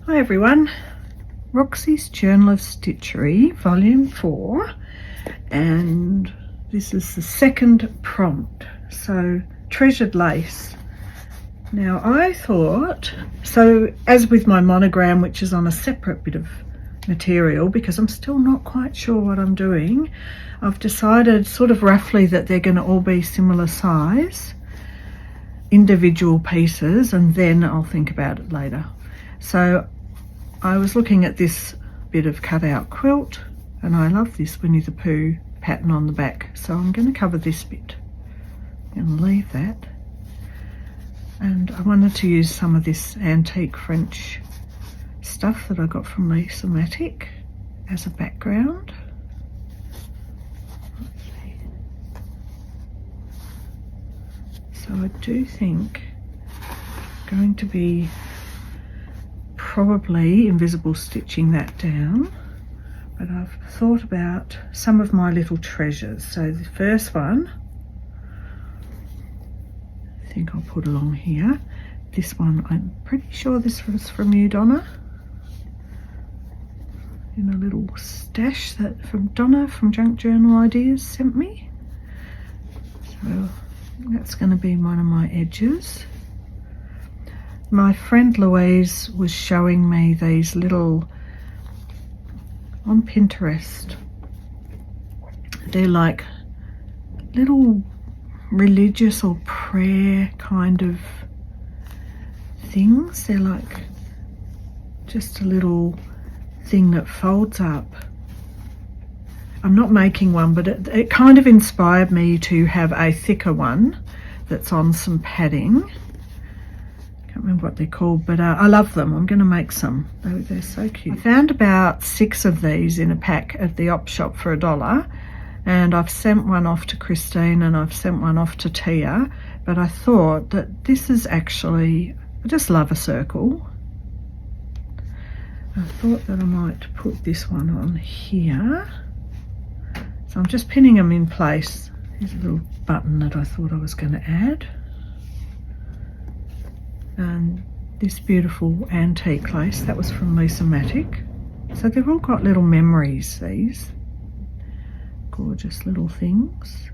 Hi everyone, Roxy's Journal of Stitchery, Volume 4, and this is the second prompt, so treasured lace. Now I thought, so as with my monogram, which is on a separate bit of material, because I'm still not quite sure what I'm doing, I've decided sort of roughly that they're going to all be similar size, individual pieces, and then I'll think about it later. So I was looking at this bit of cutout quilt and I love this Winnie the Pooh pattern on the back, so I'm going to cover this bit and leave that. And I wanted to use some of this antique French stuff that I got from Lisa Matic as a background. So I do think I'm going to be probably invisible stitching that down, but I've thought about some of my little treasures. So the first one, I think I'll put along here. This one, I'm pretty sure this was from you, Donna, in a little stash that from Donna from Junk Journal Ideas sent me. So that's going to be one of my edges. My friend Louise was showing me these little, on Pinterest, they're like little religious or prayer kind of things. They're like just a little thing that folds up. I'm not making one, but it kind of inspired me to have a thicker one that's on some padding. Can't remember what they're called, but I love them. I'm going to make some. They're so cute. I found about 6 of these in a pack at the op shop for $1, and I've sent one off to Christine and I've sent one off to Tia, but I thought that this is actually, I just love a circle. I thought that I might put this one on here. So I'm just pinning them in place. Here's a little button that I thought I was going to add. And this beautiful antique lace, that was from Lisa Matic. So they've all got little memories, these gorgeous little things.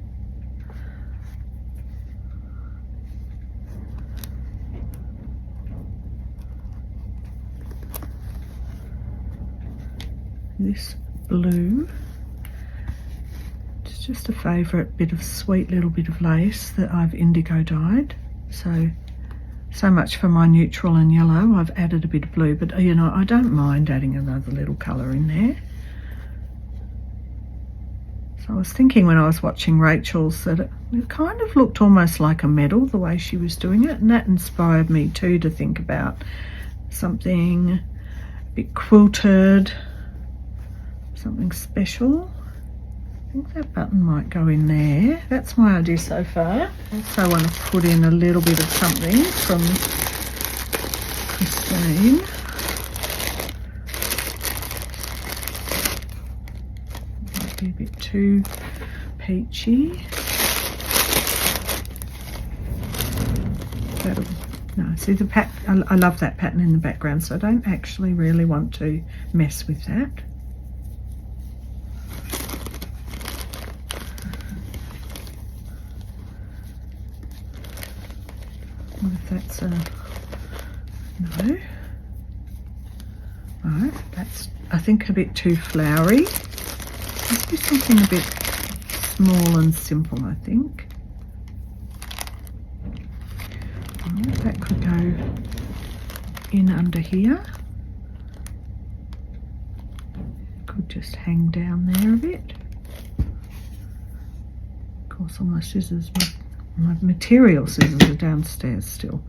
This blue, it's just a favourite bit of sweet little bit of lace that I've indigo dyed. So much for my neutral and yellow. I've added a bit of blue, but you know, I don't mind adding another little colour in there. So I was thinking when I was watching Rachel's that it kind of looked almost like a medal the way she was doing it, and that inspired me too to think about something a bit quilted, something special. I think that button might go in there. That's my idea so far. Also want to put in a little bit of something from Christine. Might be a bit too peachy. No, see the pattern, I love that pattern in the background, so I don't actually really want to mess with that. What if that's a no? No, that's I think a bit too flowery. Let's do something a bit small and simple, I think. Right, that could go in under here. Could just hang down there a bit. Of course, all my scissors. My material scissors are downstairs still.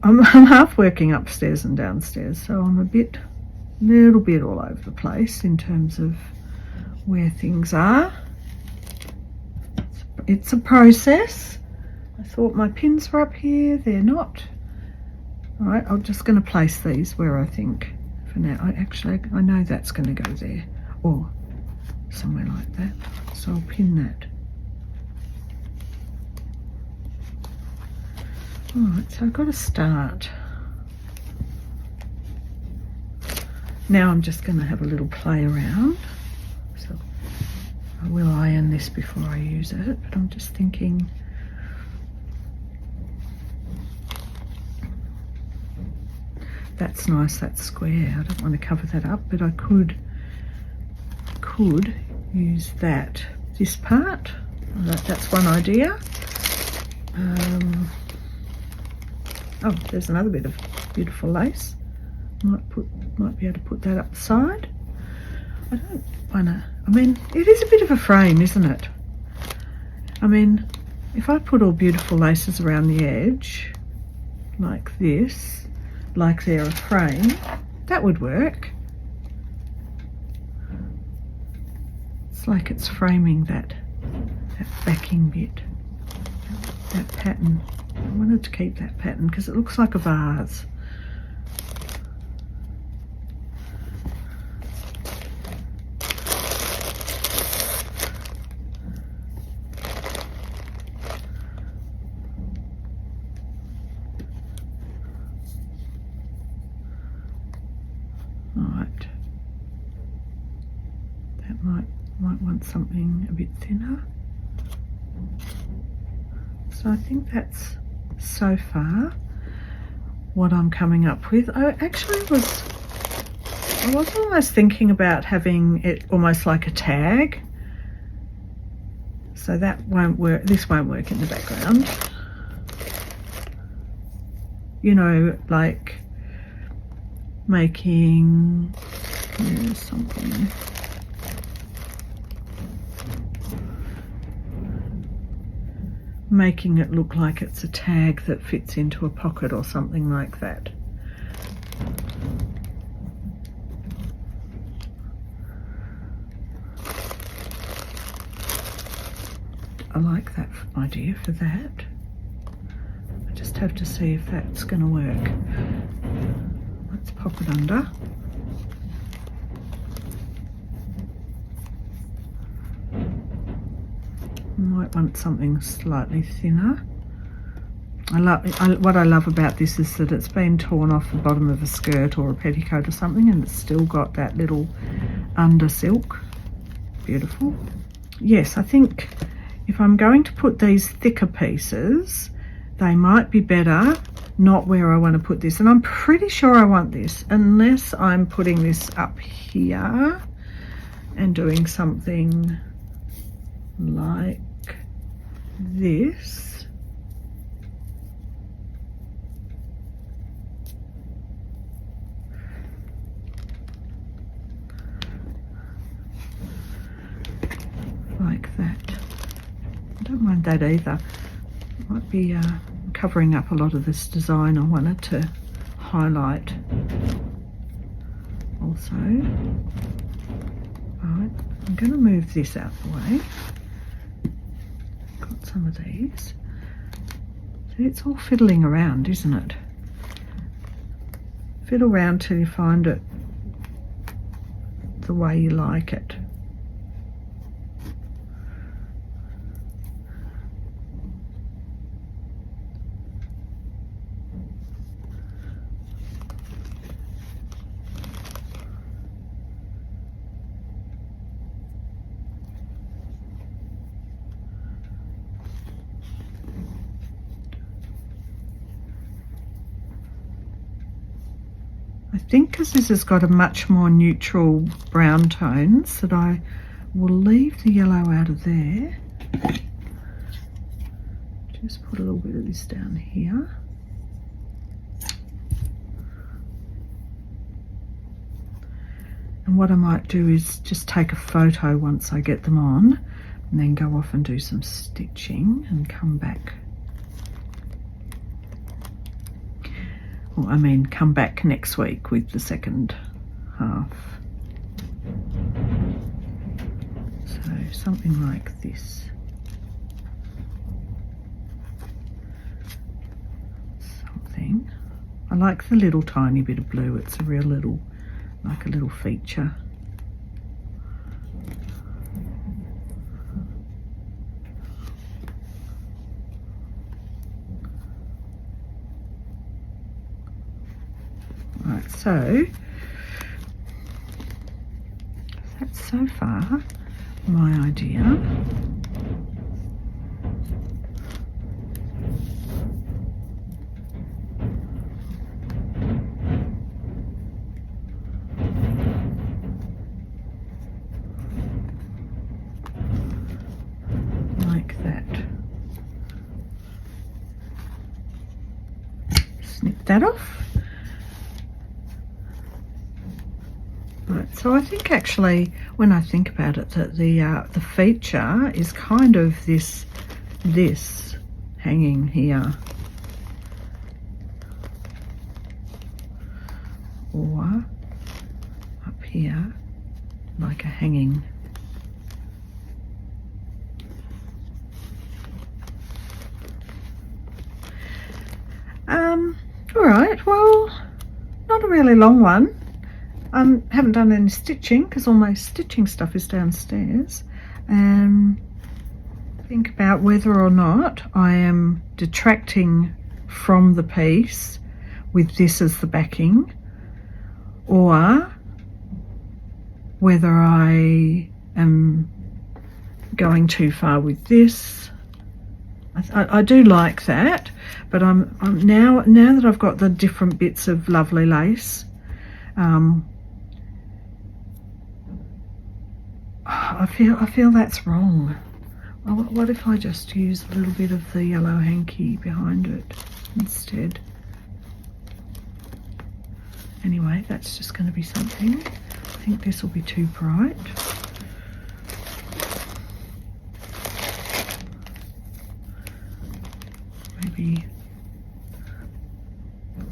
I'm half working upstairs and downstairs, so I'm a little bit all over the place in terms of where things are. It's a process. I thought my pins were up here, they're not. All right, I'm just going to place these where I think for now. I know that's going to go there or somewhere like that, so I'll pin that. Alright, so I've got to start Now I'm just going to have a little play around. So I will iron this before I use it, but I'm just thinking, that's nice, that's square. I don't want to cover that up, but I could use this part. That's one idea. Oh, there's another bit of beautiful lace. Might be able to put that up the side. I don't want to, I mean, it is a bit of a frame, isn't it? I mean, if I put all beautiful laces around the edge, like this, like they're a frame, that would work. It's like it's framing that backing bit, that pattern. I wanted to keep that pattern because it looks like a vase. Right, that might want something a bit thinner. So I think that's so far what I'm coming up with. I actually was almost thinking about having it almost like a tag. So that won't work, this won't work in the background. You know, like making something. Making it look like it's a tag that fits into a pocket or something like that. I like that idea for that. I just have to see if that's going to work. Let's pop it under. Might want something slightly thinner. What I love about this is that it's been torn off the bottom of a skirt or a petticoat or something, and it's still got that little under silk. Beautiful. Yes, I think if I'm going to put these thicker pieces, they might be better not where I want to put this, and I'm pretty sure I want this, unless I'm putting this up here and doing something like this. Like that. I don't mind that either. It might be covering up a lot of this design I wanted to highlight also. Right, I'm going to move this out the way. Got some of these. See, it's all fiddling around, isn't it? Fiddle around till you find it the way you like it. I think because this has got a much more neutral brown tones, that I will leave the yellow out of there. Just put a little bit of this down here. And what I might do is just take a photo once I get them on, and then go off and do some stitching and come back. Well, I mean, come back next week with the second half. So something like this. Something. I like the little tiny bit of blue. It's a real little, like a little feature. Right, so that's so far my idea. Like that. Snip that off. Right, so I think actually, when I think about it, that the feature is kind of this hanging here, or up here, like a hanging. All right, well, not a really long one. Haven't done any stitching because all my stitching stuff is downstairs. Think about whether or not I am detracting from the piece with this as the backing, or whether I am going too far with this. I do like that, but I'm now that I've got the different bits of lovely lace, I feel that's wrong. What if I just use a little bit of the yellow hanky behind it instead? Anyway, that's just going to be something. I think this will be too bright. Maybe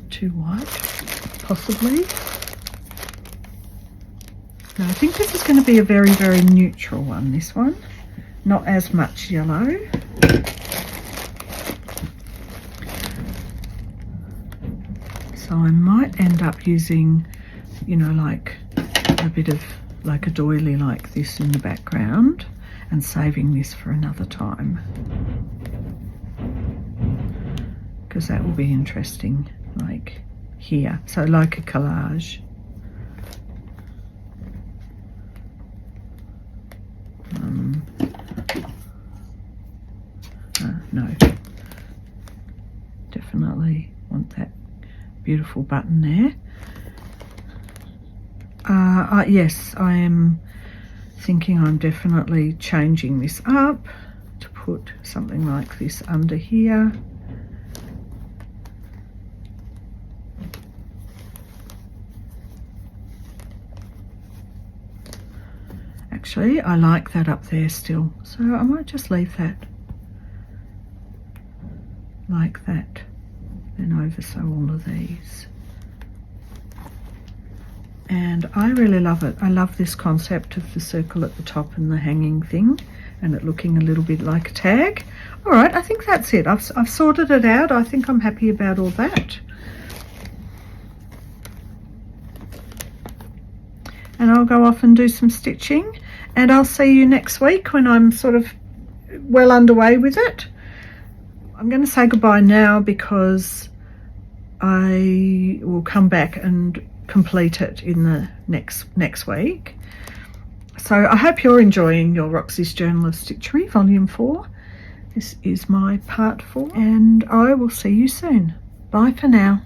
too white, possibly. No, I think this is going to be a very, very neutral one, this one. Not as much yellow. So I might end up using, you know, like a bit of like a doily like this in the background and saving this for another time, because that will be interesting, like here. So like a collage. No, definitely want that beautiful button there. Yes, I am thinking I'm definitely changing this up to put something like this under here. Actually, I like that up there still, so I might just leave that like that, then oversew all of these. And I really love it. I love this concept of the circle at the top and the hanging thing, and it looking a little bit like a tag. All right, I think that's it. I've sorted it out. I think I'm happy about all that. And I'll go off and do some stitching, and I'll see you next week when I'm sort of well underway with it. I'm going to say goodbye now because I will come back and complete it in the next week. So I hope you're enjoying your Roxy's Journal of Stitchery Volume 4. This is my part 4, and I will see you soon. Bye for now.